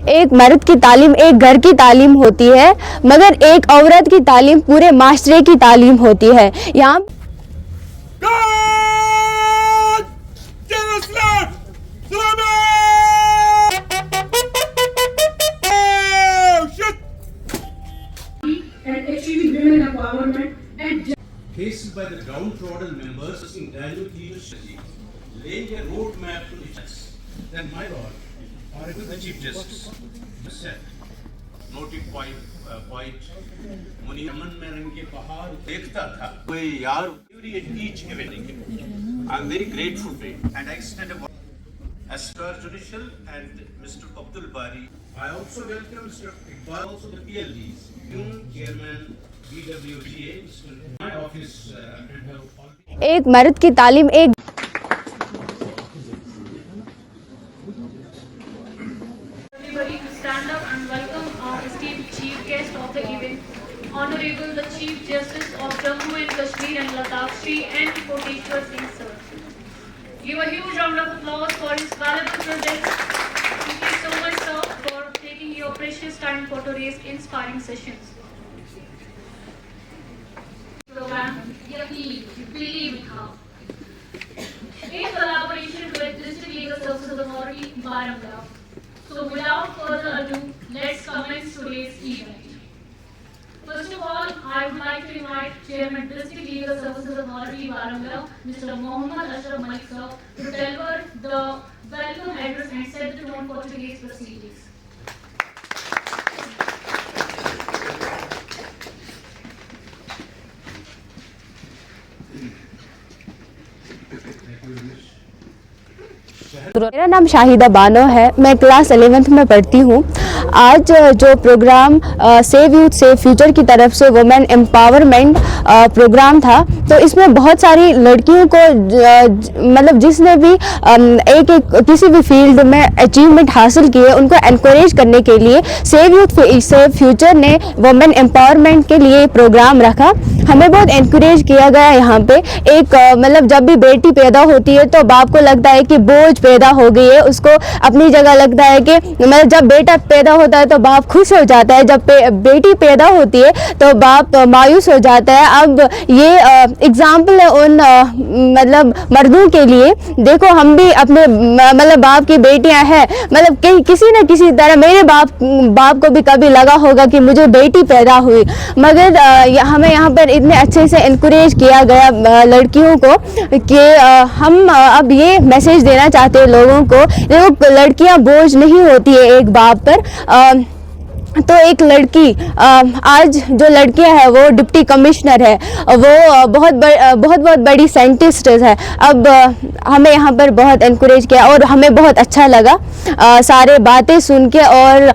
ایک مرد کی تعلیم ایک گھر کی تعلیم ہوتی ہے، مگر ایک عورت کی تعلیم پورے معاشرے کی تعلیم ہوتی ہے. یہاں Faced by the downtrodden members in graduate leadership, laying a roadmap to success. Then my Lord, Honorable the Chief Justice, said, noted point, Muni Aman Merange Pahar Dekhta Tha, Koi Yaar, every each event. I am very grateful to him, and I extend a Asper Judicial and Mr. Abdul Bari. I also welcome Mr. Iqbal, also the PLDs, Chairman. My office and her ایک مرد کی تعلیم ایک Everybody to stand up and welcome our esteemed chief guest of the event, Honorable the Chief Justice of Jammu and Kashmir and Ladakh, Shri N. Koteshwar Singh sir. Give a huge round of applause for his valuable presence. Thank you so much sir for taking your precious time for today's inspiring sessions. Program Believe in How. In collaboration with District Legal Services Authority, Baramulla. So without further ado, let's commence today's event. First of all, I would like to invite Chairman District Legal Services Authority, Baramulla, Mr. Mohammad Ashraf Malik sir, to deliver the welcome address and set the tone for today's proceedings. میرا نام شاہدہ بانو ہے، میں class 11th میں پڑھتی ہوں. آج جو programme save youth save future کی طرف سے وومن امپاورمنٹ پروگرام تھا، تو اس میں بہت ساری لڑکیوں کو مطلب جس نے بھی کسی بھی فیلڈ میں اچیومنٹ حاصل کی ہے ان کو انکریج کرنے کے لیے سیو یوتھ سیو فیوچر نے وومن امپاورمنٹ کے لیے پروگرام رکھا. ہمیں بہت انکریج کیا گیا. یہاں پہ ایک مطلب جب بھی بیٹی پیدا ہوتی ہے تو باپ کو لگتا ہے کہ بوجھ پیدا ہو گئی ہے، اس کو اپنی جگہ لگتا ہے کہ مطلب جب بیٹا پیدا ہوتا ہے تو باپ خوش ہو جاتا ہے، جب بیٹی پیدا ہوتی ہے تو باپ مایوس ہو جاتا ہے. اب یہ اگزامپل ہے ان مطلب مردوں کے لیے. دیکھو ہم بھی اپنے مطلب باپ کی بیٹیاں ہیں، مطلب کسی نہ کسی طرح میرے باپ کو بھی کبھی لگا ہوگا کہ مجھے بیٹی پیدا ہوئی، مگر ہمیں یہاں پر اتنے اچھے سے انکریج کیا گیا لڑکیوں کو کہ ہم اب یہ میسج دینا چاہتے ہیں لوگوں کو. دیکھو لڑکیاں بوجھ نہیں ہوتی ہے ایک باپ پر. تو ایک لڑکی آج جو لڑکیاں ہے وہ ڈپٹی کمشنر ہے، وہ بہت بڑی سائنٹسٹ ہے. اب ہمیں یہاں پر بہت انکریج کیا اور ہمیں بہت اچھا لگا سارے باتیں سن کے، اور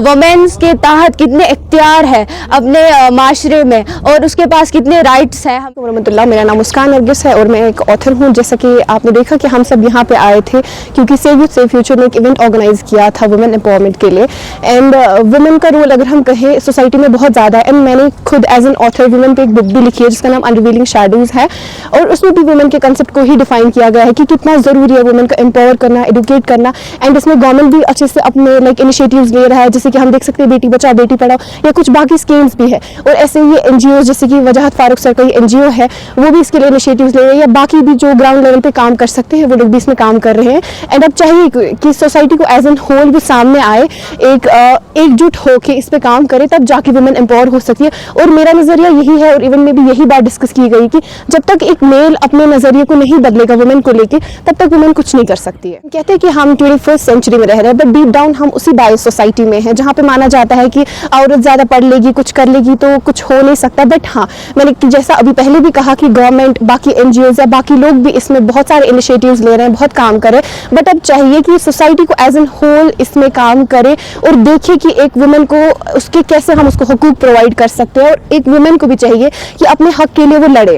وومنس کے تحت کتنے اختیار ہے اپنے معاشرے میں اور اس کے پاس کتنے رائٹس ہیں. ورحمۃ اللہ. میرا نام مسکان نرگس ہے اور میں ایک آتھر ہوں. جیسا کہ آپ نے دیکھا کہ ہم سب یہاں پہ آئے تھے کیونکہ سیو یوتھ سیو فیوچر نے ایک ایونٹ آرگنائز کیا تھا وومن امپاورمنٹ کے لیے. اینڈ وومن کا رول اگر ہم کہیں سوسائٹی میں بہت زیادہ ہے. اینڈ میں نے خود ایز این آتھر وومن پہ ایک بک بھی لکھی ہے جس کا نام انریویلنگ شیڈوز ہے، اور اس میں بھی وومن کے کنسیپٹ کو ہی ڈیفائن کیا گیا ہے کہ کتنا ضروری ہے وومن کو امپاور کرنا، ایڈوکیٹ کرنا. اینڈ اس میں گورنمنٹ بھی اچھے سے اپنے انیشیٹیوز لے رہا ہے، جیسے کہ ہم دیکھ سکتے ہیں بیٹی بچاؤ بیٹی پڑھاؤ یا کچھ باقی اسکیمز بھی ہے. اور ایسے ہی این جی اوز جیسے کہ وجاہت فاروق سر کا این جی او ہے وہ بھی اس کے لیے انیشیٹیوز لے رہے ہیں، یا باقی بھی جو گراؤنڈ لیول پہ کام کر سکتے ہیں وہ لوگ بھی اس میں کام کر رہے ہیں. اینڈ اب چاہیے کہ سوسائٹی کو ایز این ہول بھی سامنے آئے، ایک جٹ ہو کے اس پہ کام کرے، تب جا کے وومن امپاور ہو سکتی ہے. اور میرا نظریہ یہی ہے، اور ایونٹ میں بھی یہی بات ڈسکس کی گئی کہ جب تک ایک میل اپنے نظریے کو نہیں بدلے گا وومن کو لے کے، تب تک وومن کچھ نہیں کر سکتی ہے. کہتے ہیں کہ ہم 21st سینچری میں رہ رہے ہیں، بٹ ڈیپ ڈاؤن ہم اسی بائس سوسائٹی میں ہیں جہاں پہ مانا جاتا ہے کہ عورت زیادہ پڑھ لے گی کچھ کر لے گی تو کچھ ہو نہیں سکتا. بٹ ہاں، میں نے جیسا ابھی پہلے بھی کہا کہ گورنمنٹ، باقی این جی اوز یا باقی لوگ بھی اس میں بہت سارے انیشیٹیوز لے رہے ہیں، بہت کام کر رہے ہیں. بٹ اب چاہیے کہ سوسائٹی کو ایز این ہول اس میں کام کرے اور دیکھے کہ ایک وومن کو اس کے کیسے ہم اس کو حقوق پرووائڈ کر سکتے ہیں، اور ایک وومن کو بھی چاہیے کہ اپنے حق کے لیے وہ لڑے.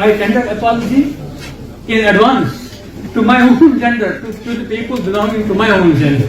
I tender apology in advance to my own gender, to the people belonging to my own gender.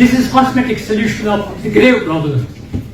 this is cosmetic solution of the grave problem.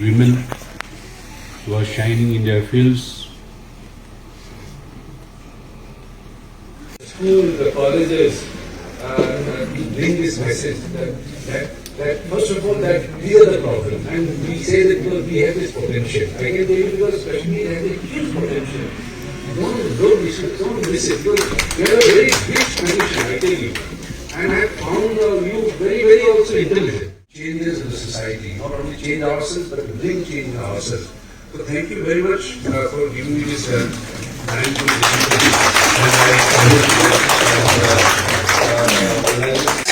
women who are shining in their fields. School, the colleges bring this message that first of all that we are the problem, and we say that we have this potential. I can tell you because Kashmir has a huge potential. Don't miss it. You have a very rich tradition, I tell you, and I have found you very, very also intelligent. Changes in the society, not only change ourselves, but bring change in ourselves. So thank you very much for giving me this time to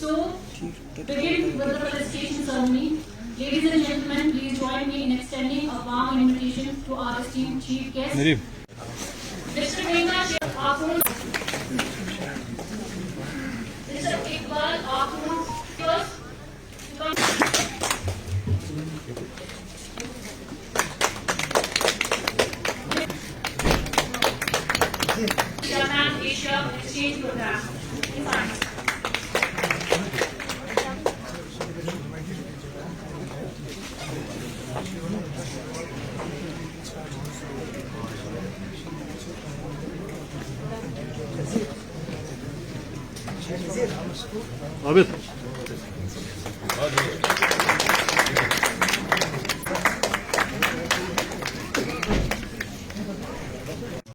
So, begin with the presentation ceremony. Ladies and gentlemen, please join me in extending a warm invitation to our esteemed chief guest. Mr. Venga, Akhund. Mr. Iqbal Akhund, first. Japan Asia Exchange Program. Thanks.